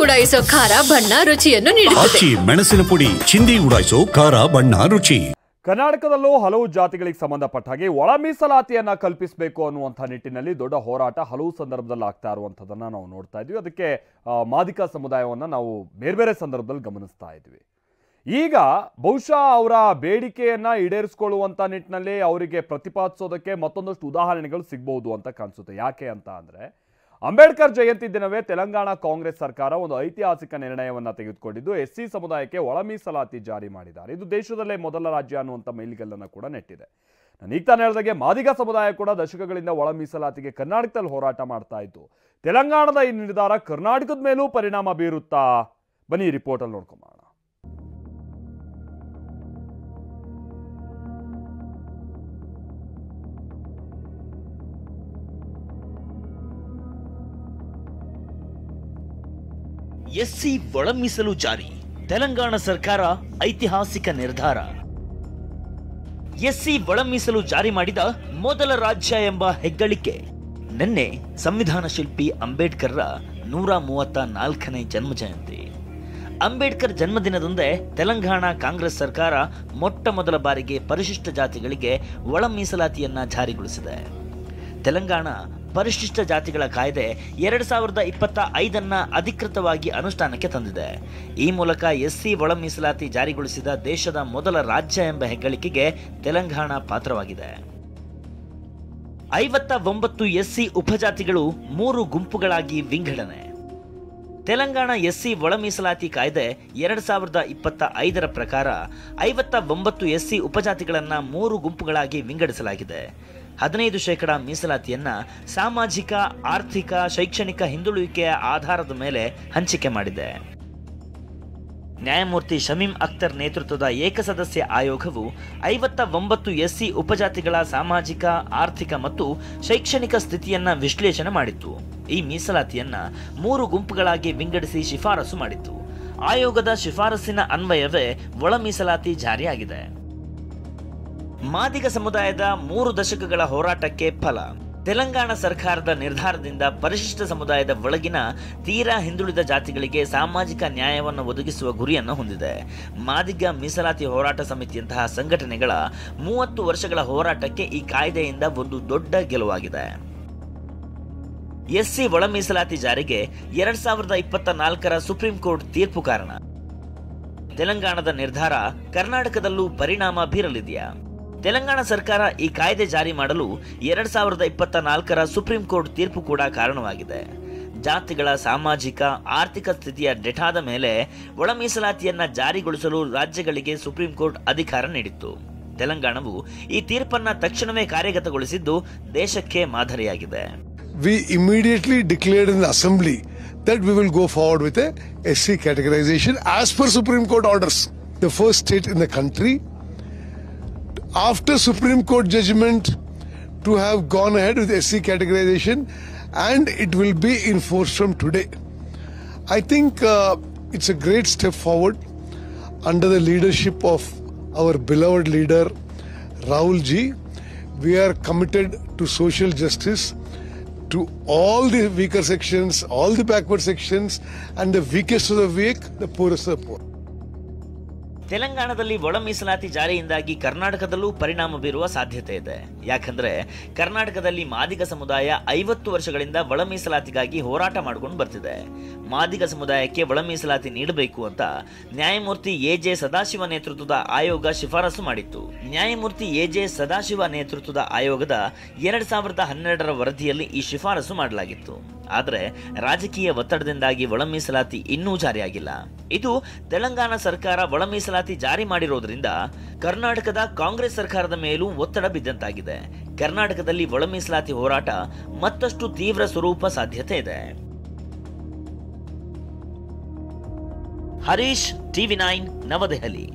ಉಡಾಯಿಸೋ ಖಾರ ಬಣ್ಣ ರುಚಿಯನ್ನು ನೀಡುತ್ತದೆ. ಮೆಣಸಿನ ಪುಡಿ ಚಿಂದಿ ಉಡಾಯಿಸೋ ಖಾರ ಬಣ್ಣ ರುಚಿ. ಕರ್ನಾಟಕದಲ್ಲೂ ಹಲವು ಜಾತಿಗಳಿಗೆ ಸಂಬಂಧಪಟ್ಟ ಹಾಗೆ ಒಳ ಮೀಸಲಾತಿಯನ್ನ ಕಲ್ಪಿಸಬೇಕು ಅನ್ನುವಂಥ ನಿಟ್ಟಿನಲ್ಲಿ ದೊಡ್ಡ ಹೋರಾಟ ಹಲವು ಸಂದರ್ಭದಲ್ಲಿ ಆಗ್ತಾ ಇರುವಂಥದ್ದನ್ನ ನಾವು ನೋಡ್ತಾ ಇದ್ವಿ. ಅದಕ್ಕೆ ಮಾದಿಗ ಸಮುದಾಯವನ್ನ ನಾವು ಬೇರೆ ಬೇರೆ ಸಂದರ್ಭದಲ್ಲಿ ಗಮನಿಸ್ತಾ ಇದ್ವಿ. ಈಗ ಬಹುಶಃ ಅವರ ಬೇಡಿಕೆಯನ್ನ ಈಡೇರಿಸಿಕೊಳ್ಳುವಂಥ ನಿಟ್ಟಿನಲ್ಲಿ ಅವರಿಗೆ ಪ್ರತಿಪಾದಿಸೋದಕ್ಕೆ ಮತ್ತೊಂದಷ್ಟು ಉದಾಹರಣೆಗಳು ಸಿಗ್ಬಹುದು ಅಂತ ಕಾಣಿಸುತ್ತೆ. ಯಾಕೆ ಅಂತ ಅಂದ್ರೆ ಅಂಬೇಡ್ಕರ್ ಜಯಂತಿ ದಿನವೇ ತೆಲಂಗಾಣ ಕಾಂಗ್ರೆಸ್ ಸರ್ಕಾರ ಒಂದು ಐತಿಹಾಸಿಕ ನಿರ್ಣಯವನ್ನ ತೆಗೆದುಕೊಂಡಿದ್ದು ಎಸ್ಸಿ ಸಮುದಾಯಕ್ಕೆ ಒಳ ಮೀಸಲಾತಿ ಜಾರಿ ಮಾಡಿದ್ದಾರೆ. ಇದು ದೇಶದಲ್ಲೇ ಮೊದಲ ರಾಜ್ಯ ಅನ್ನುವಂಥ ಮೈಲಿಗಲ್ಲನ್ನು ಕೂಡ ನೆಟ್ಟಿದೆ. ನಾನು ಈಗ ತಾನು ಹೇಳಿದಾಗೆ ಮಾದಿಗ ಸಮುದಾಯ ಕೂಡ ದಶಕಗಳಿಂದ ಒಳ ಮೀಸಲಾತಿಗೆ ಕರ್ನಾಟಕದಲ್ಲಿ ಹೋರಾಟ ಮಾಡ್ತಾ ಇತ್ತು. ತೆಲಂಗಾಣದ ಈ ನಿರ್ಧಾರ ಕರ್ನಾಟಕದ ಮೇಲೂ ಪರಿಣಾಮ ಬೀರುತ್ತಾ? ಬನ್ನಿ ರಿಪೋರ್ಟಲ್ಲಿ ನೋಡ್ಕೊಂಬೋಣ. ಎಸ್ಸಿ ಒಳ ಮೀಸಲು ಜಾರಿ, ತೆಲಂಗಾಣ ಸರ್ಕಾರ ಐತಿಹಾಸಿಕ ನಿರ್ಧಾರ. ಎಸ್ಸಿ ಒಳ ಮೀಸಲು ಜಾರಿ ಮಾಡಿದ ಮೊದಲ ರಾಜ್ಯ ಎಂಬ ಹೆಗ್ಗಳಿಕೆ. ನಿನ್ನೆ ಸಂವಿಧಾನ ಶಿಲ್ಪಿ ಅಂಬೇಡ್ಕರ್ರ 134ನೇ ಜನ್ಮ ಜಯಂತಿ. ಅಂಬೇಡ್ಕರ್ ಜನ್ಮದಿನದಂದೇ ತೆಲಂಗಾಣ ಕಾಂಗ್ರೆಸ್ ಸರ್ಕಾರ ಮೊಟ್ಟ ಮೊದಲ ಬಾರಿಗೆ ಪರಿಶಿಷ್ಟ ಜಾತಿಗಳಿಗೆ ಒಳ ಮೀಸಲಾತಿಯನ್ನ ಜಾರಿಗೊಳಿಸಿದೆ. ತೆಲಂಗಾಣ ಪರಿಶಿಷ್ಟ ಜಾತಿಗಳ ಕಾಯ್ದೆ 2025 ಅಧಿಕೃತವಾಗಿ ಅನುಷ್ಠಾನಕ್ಕೆ ತಂದಿದೆ. ಈ ಮೂಲಕ ಎಸ್ಸಿ ಒಳ ಮೀಸಲಾತಿ ಜಾರಿಗೊಳಿಸಿದ ದೇಶದ ಮೊದಲ ರಾಜ್ಯ ಎಂಬ ಹೆಗ್ಗಳಿಕೆಗೆ ತೆಲಂಗಾಣ ಪಾತ್ರವಾಗಿದೆ. 59 ಎಸ್ಸಿ ಉಪಜಾತಿಗಳು 3 ಗುಂಪುಗಳಾಗಿ ವಿಂಗಡಣೆ. ತೆಲಂಗಾಣ ಎಸ್ಸಿ ಒಳ ಮೀಸಲಾತಿ ಕಾಯ್ದೆ 2025 ಪ್ರಕಾರ 59 ಎಸ್ಸಿ ಉಪಜಾತಿಗಳನ್ನ 3 ಗುಂಪುಗಳಾಗಿ ವಿಂಗಡಿಸಲಾಗಿದೆ. 15% ಮೀಸಲಾತಿಯನ್ನ ಸಾಮಾಜಿಕ, ಆರ್ಥಿಕ, ಶೈಕ್ಷಣಿಕ ಹಿಂದುಳಿಕೆಯ ಆಧಾರದ ಮೇಲೆ ಹಂಚಿಕೆ ಮಾಡಿದೆ. ನ್ಯಾಯಮೂರ್ತಿ ಶಮೀಮ್ ಅಖ್ತರ್ ನೇತೃತ್ವದ ಏಕಸದಸ್ಯ ಆಯೋಗವು 59 ಎಸ್ಸಿ ಉಪಜಾತಿಗಳ ಸಾಮಾಜಿಕ, ಆರ್ಥಿಕ ಮತ್ತು ಶೈಕ್ಷಣಿಕ ಸ್ಥಿತಿಯನ್ನ ವಿಶ್ಲೇಷಣೆ ಮಾಡಿತ್ತು. ಈ ಮೀಸಲಾತಿಯನ್ನ 3 ಗುಂಪುಗಳಾಗಿ ವಿಂಗಡಿಸಿ ಶಿಫಾರಸು ಮಾಡಿತ್ತು. ಆಯೋಗದ ಶಿಫಾರಸಿನ ಅನ್ವಯವೇ ಒಳ ಮೀಸಲಾತಿ ಜಾರಿಯಾಗಿದೆ. ಮಾದಿಗ ಸಮುದಾಯದ 3 ದಶಕಗಳ ಹೋರಾಟಕ್ಕೆ ಫಲ. ತೆಲಂಗಾಣ ಸರ್ಕಾರದ ನಿರ್ಧಾರದಿಂದ ಪರಿಶಿಷ್ಟ ಸಮುದಾಯದ ಒಳಗಿನ ತೀರಾ ಹಿಂದುಳಿದ ಜಾತಿಗಳಿಗೆ ಸಾಮಾಜಿಕ ನ್ಯಾಯವನ್ನು ಒದಗಿಸುವ ಗುರಿಯನ್ನು ಹೊಂದಿದೆ. ಮಾದಿಗ ಮೀಸಲಾತಿ ಹೋರಾಟ ಸಮಿತಿಯಂತಹ ಸಂಘಟನೆಗಳ 30 ವರ್ಷಗಳ ಹೋರಾಟಕ್ಕೆ ಈ ಕಾಯ್ದೆಯಿಂದ ಒಂದು ದೊಡ್ಡ ಗೆಲುವಾಗಿದೆ. ಎಸ್ಸಿ ಒಳ ಮೀಸಲಾತಿ ಜಾರಿಗೆ 2024 ಸುಪ್ರೀಂ ಕೋರ್ಟ್ ತೀರ್ಪು ಕಾರಣ. ತೆಲಂಗಾಣದ ನಿರ್ಧಾರ ಕರ್ನಾಟಕದಲ್ಲೂ ಪರಿಣಾಮ ಬೀರಲಿದೆಯಾ? ತೆಲಂಗಾಣ ಸರ್ಕಾರ ಈ ಕಾಯ್ದೆ ಜಾರಿ ಮಾಡಲು 2024 ಸುಪ್ರೀಂ ಕೋರ್ಟ್ ತೀರ್ಪು ಕೂಡ ಕಾರಣವಾಗಿದೆ. ಜಾತಿಗಳ ಸಾಮಾಜಿಕ, ಆರ್ಥಿಕ ಸ್ಥಿತಿಯ ಡೇಟಾದ ಮೇಲೆ ಒಳ ಮೀಸಲಾತಿಯನ್ನ ಜಾರಿಗೊಳಿಸಲು ರಾಜ್ಯಗಳಿಗೆ ಸುಪ್ರೀಂ ಕೋರ್ಟ್ ಅಧಿಕಾರ ನೀಡಿತ್ತು. ತೆಲಂಗಾಣವು ಈ ತೀರ್ಪನ್ನ ತಕ್ಷಣವೇ ಕಾರ್ಯಗತಗೊಳಿಸಿದ್ದು ದೇಶಕ್ಕೆ ಮಾದರಿಯಾಗಿದೆ. We immediately declared in the assembly that we will go forward with a SC categorization as per Supreme Court orders. The first state in the country after Supreme Court judgment to have gone ahead with SC categorization, and it will be enforced from today. I think it's a great step forward under the leadership of our beloved leader Rahul ji. We are committed to social justice to all the weaker sections, all the backward sections, and the weakest of the weak, the poorest of the poor. ತೆಲಂಗಾಣದಲ್ಲಿ ಒಳ ಮೀಸಲಾತಿ ಜಾರಿಯಿಂದಾಗಿ ಕರ್ನಾಟಕದಲ್ಲೂ ಪರಿಣಾಮ ಬೀರುವ ಸಾಧ್ಯತೆ ಇದೆ. ಯಾಕಂದ್ರೆ ಕರ್ನಾಟಕದಲ್ಲಿ ಮಾದಿಗ ಸಮುದಾಯ 50 ವರ್ಷಗಳಿಂದ ಒಳ ಮೀಸಲಾತಿಗಾಗಿ ಹೋರಾಟ ಮಾಡಿಕೊಂಡು ಬರ್ತಿದೆ. ಮಾದಿಗ ಸಮುದಾಯಕ್ಕೆ ಒಳ ಮೀಸಲಾತಿ ನೀಡಬೇಕು ಅಂತ ನ್ಯಾಯಮೂರ್ತಿ ಎಜೆ ಸದಾಶಿವ ನೇತೃತ್ವದ ಆಯೋಗ ಶಿಫಾರಸು ಮಾಡಿತ್ತು. ನ್ಯಾಯಮೂರ್ತಿ ಎಜೆ ಸದಾಶಿವ ನೇತೃತ್ವದ ಆಯೋಗದ 2012 ವರದಿಯಲ್ಲಿ ಈ ಶಿಫಾರಸು ಮಾಡಲಾಗಿತ್ತು. ಆದರೆ ರಾಜಕೀಯ ಒತ್ತಡದಿಂದಾಗಿ ಒಳ ಮೀಸಲಾತಿ ಇನ್ನೂ ಜಾರಿಯಾಗಿಲ್ಲ. ಇದು ತೆಲಂಗಾಣ ಸರ್ಕಾರ ಒಳ ಮೀಸಲಾತಿ ಜಾರಿ ಮಾಡಿರೋದ್ರಿಂದ ಕರ್ನಾಟಕದ ಕಾಂಗ್ರೆಸ್ ಸರ್ಕಾರದ ಮೇಲೂ ಒತ್ತಡ ಬಿದ್ದಂತಾಗಿದೆ. ಕರ್ನಾಟಕದಲ್ಲಿ ಒಳ ಮೀಸಲಾತಿ ಹೋರಾಟ ಮತ್ತಷ್ಟು ತೀವ್ರ ಸ್ವರೂಪ ಸಾಧ್ಯತೆ ಇದೆ. ಹರೀಶ್, TV9 ನವದೆಹಲಿ.